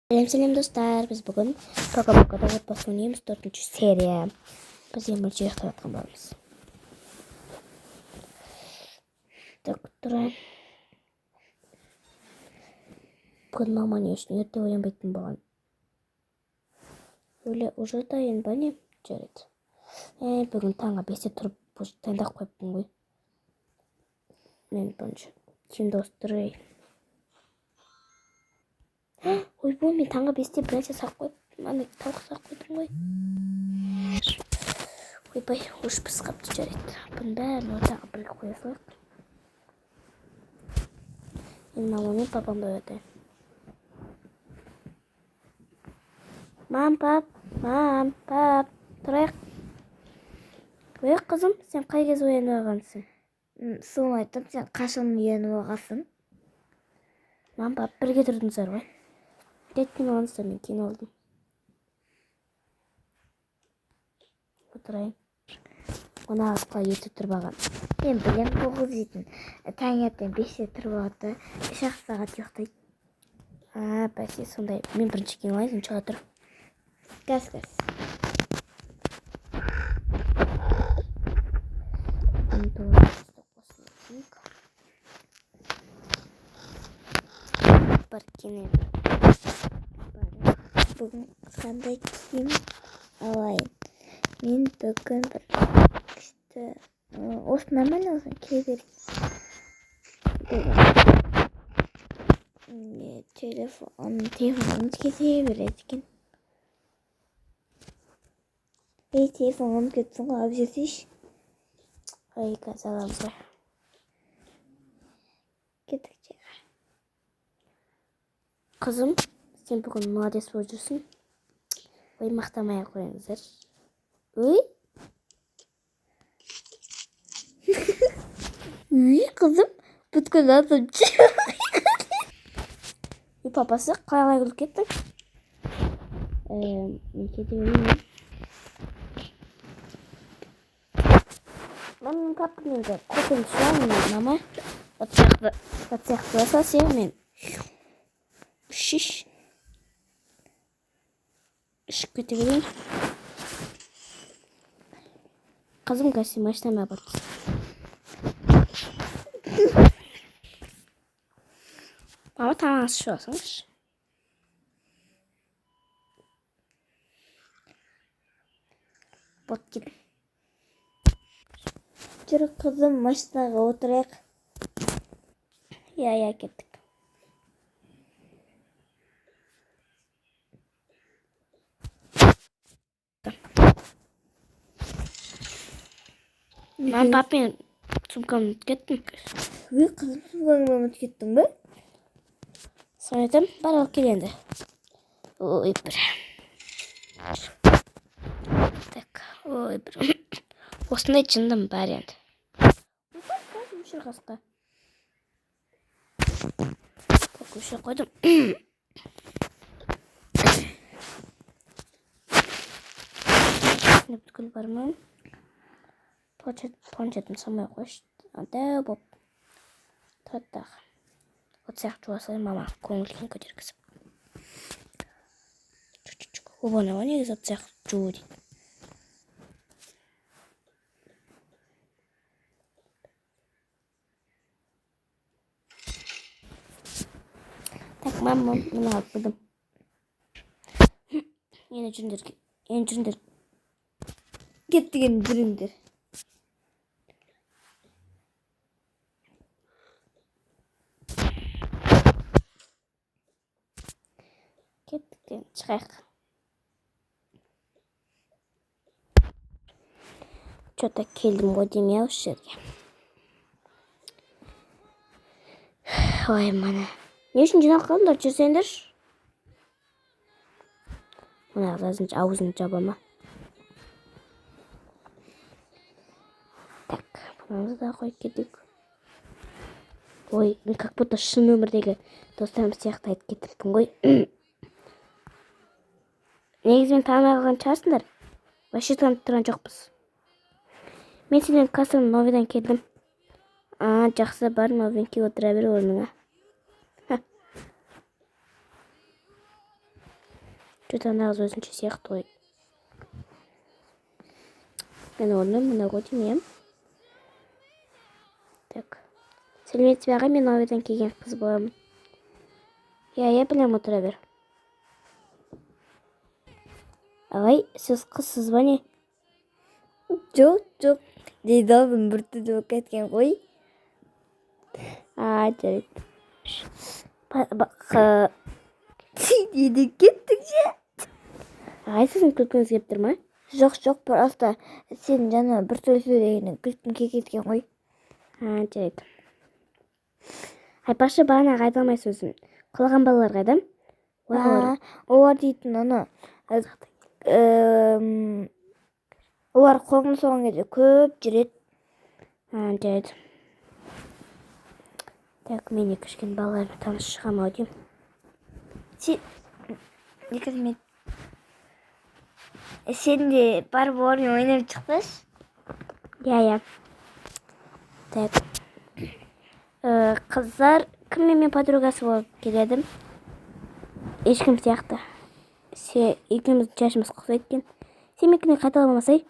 Selam dostlar, biz bugün Pocomoco'da Отбасы ойнаймыз, 4-ші серия. Біз ең бірінші ұйықтап жатқан боламыз. Так, тұрайын. Бүгін мама не үшін ерте оянбайтын болған. Уже дайын ба не? Жарайды. Бүгін таңға 5-те тұрып дайындап қойыппын ғой. Мен бірінші киімді ауыстырайын. Ой, бұл мен таңға 5-те бір нәрсе сақ қойып, тауық сақ қойдым ғой. Ойбай, уж піс қапты, жарайды. Бұның бәрін ортаға бірге қоя салайық. Мен мама мен папамды оятайын. Мам, пап, тұрайық. Ой, қызым, сен қай кез оянып алғансың? Соны айтып, сен қашан оянып алғансың? Мам, пап, бірге тұрдыңыздар ғой. Кеткен алыңыздар, мен кейін алдым. Отырайын. Оны асқа еті тұрып алған. Мен білем 9 дейтін. Таңертең 5-те тұрып алады, 3 сағат ұйықтайды. Бәсе, сондай. Мен бірінші кейін алайын, шыға тұр. Газ. Бір кенем. Бүгін қандай киім алайын? Мен бүгін бір күшті... Осы нормально olsun, кие берейін. Телефонымыз кете береді екен. Телефонымыз кетсін ғой, алып жүрсейші. Ой, газ аламыз ғой. Кеттік жер. Қызым, сен бүгін молодец болып жүрсің. Ой, мақтамай қойыңыздар. Ой? Үй, қызым, бүткіл адам Үй, папасы, қалай күліп кеттің? Мен кете берейін. Мен папам енді көтен түсіремін, мама. От сияқты болса сен мен. Шиш. Ішіп кете берейін. Қызым, қазір машинама барды. Мама, тамақ ішіп алсаңызшы. Бот кет. жүр, қызым, машинаға отырайық. Я, кеттік. Мам, пап, мен сумкамды кеттім. Үй, қызым, сумкаңды ұмытып кеттің бе? Соны айтам, бар алып кел енді. Ой, бір. Так, ой, бір. Осындай жындым бар енді. Өшір қасқа. Так, өшір қойдым. Бүткіл бар ма? Планшетім самай қойшы. Дәу боп. Тұраттағы. От сияқты жуасай мама көңілген көтергізіп. Обанава негізі от сияқты жуы дейді. Так, мама, мұны алып бұдым. Ені жүріндер. Кеттіген жүріңдер. Кеттіктен шығайық. Что-то келдім ғой демей осы жерге. Ой, мана. Не үшін жинап қалдыңдар, жүрсеңдер? Мына аузын жабама. Так, бұнымызды да қойып кетейік. Ой, мен как будто шын өмірдегі достарым сияқты айтып кетіппін ғой. Негізі мен танымай қалған шығарсыңдар. Вообще танып тұрған жоқпыз. Мен сенен кассаның новидан келдім. Жақсы, бар новинки отыра бер орныңа. Что-то нағыз өзінше сияқты ғой. Мен оны мына көтемем. Так. Сәлеметсіз бе аға, мен ауылдан келген қыз боламын. Я білем, отыра бер. Ағай, сіз қызсыз ба не? Жоқ. Дейді алдым бір түді болып кеткен ғой. Жарайды. Дейді кеттік же. Ағай, сіздің күлкіңіз келіп тұр ма? Жоқ, просто сен жаңа бір сөз сөйлегеннен күлкім келіп кеткен ғой. Жарайды. Айтпақшы, бағана қайда алмайсыз өзім. Қалған балалар қайда? Олар дейтін ана. Олар қоғын соған кезде көп жүреді. Жарайды. Так, мен кішкене балалармен таныс шығам ау деймін. Сен де бар болармен ойнап шықпаш? Я. Так. Қыздар, кіммен мен подругасы болып келедім? Ешкім сияқты. Екеуміздің шашымыз ұқсайды екен. Сен менікінен қайталамасай?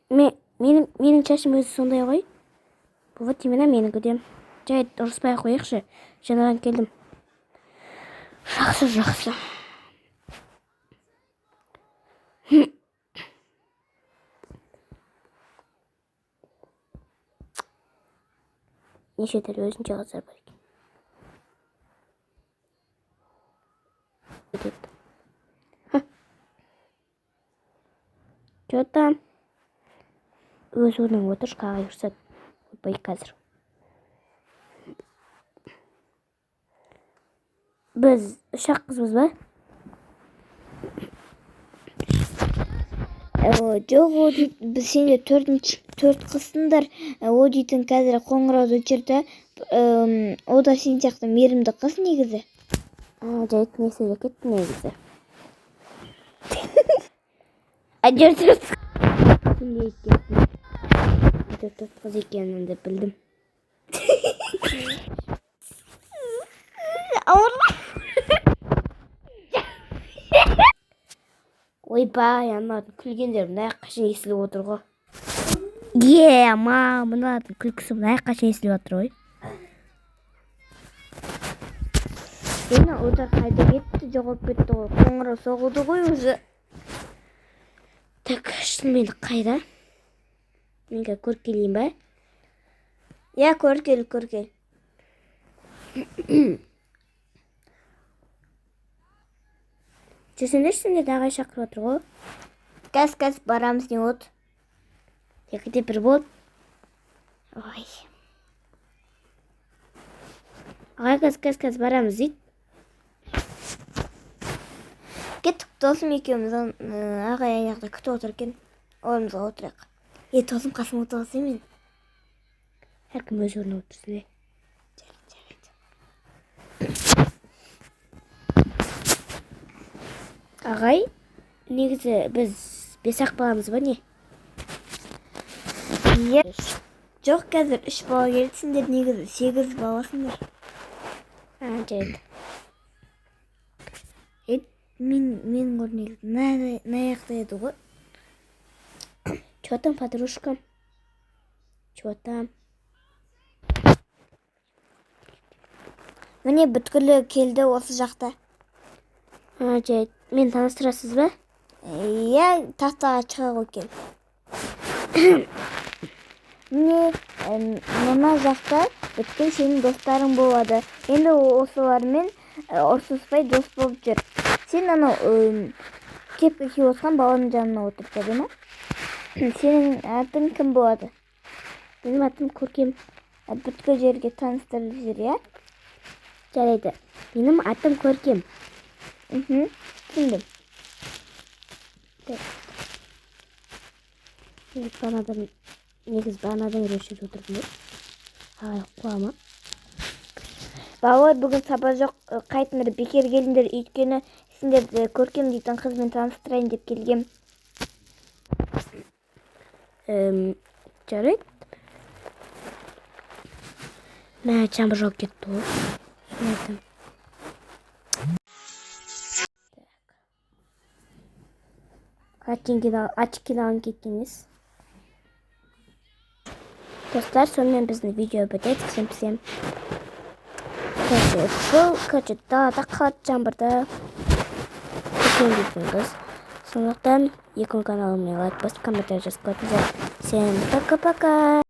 Менің шашым өзі сондай ғой. Вот именно менікі де. Жай ұрыспай қойықшы. Жаңадан келдім. Жақсы. Неше түрлі өзінше қыздар бар екен. Что-то өз орның отыр, қағай ұрсады. Бай қазір. Біз үш-ақ қызбыз ба? Жоқ, біз сенде төрт қызсыңдар. О дейтін қазір қоңырауды өшірді. О да сен сияқты мейірімді қыз негізі. Жайт не сөйлеп кетті негізі. Төрт қыз екенімді білдім. Ойбай, анардың күлгендері мына қашын естіліп отыр ғой. Мыналардың күлкісі мына қашын естіліп отыр ғой. Сені отар қайда кетті, жоғалып кетті ғой. Қоңырау соғылды ғой өзі. Так, шынымен қайда? Менге көркелейін ба? Я, көркел. Жүрсеңдерші, ағай шақырып отыр ғой. Кәс, барамыз не от. Екіде бір бол. Ой. Ағай, кәс, барамыз дейді. Кеттік, досым екеуміз ағай аяқта күтіп отыр екен. Орнымызға отырайық. Досым қасыма отырғысы мен. Әркім өз орнына отырсын. Ағай, негізі біз 5-ақ баламыз ба не? Жоқ, қазір 3 бала келсіңдер, негізі 8 баласыңдар. Жарайды. Мен көрнегі наяқта еді ғой. Чё там, подружка? Чё там? Міне бүткілі келді осы жақта. Жарайды. Мен таныстырасыз ба? Я тақтаға шыға ғой кел. Міне мына жақта бүткіл сенің достарың болады. Енді осылармен ұрсыспай дос болып жүр. Сен анау кепкі киіп отқан баланың жанына отырып көрді ма? Сенің атың кім болады? Менің атым Көркем. Бүткіл жерге таныстырып жүр, я? Жарайды. Менің атым Көркем. Түсіндім. Негіз бағанадан рөшіп отырдым ғой. Ағай, қуама. Балалар, бүгін сабақ жоқ, қайтыңдар, бекер келіңдер, өйткені сендерді Көркем дейтін қызбен таныстырайын деп келгем. Жарайды. Мә, жаңбыр жауып кетті ғой. Açık ilan gittiniz. Dostlar, sonunda bizden video bitirdik. Всем Короче, dağda kalacağım burada. Bütün videomuz. Сондықтан kanalımı like basıp комментарий жазып қойыңыздар. Всем пока-пока.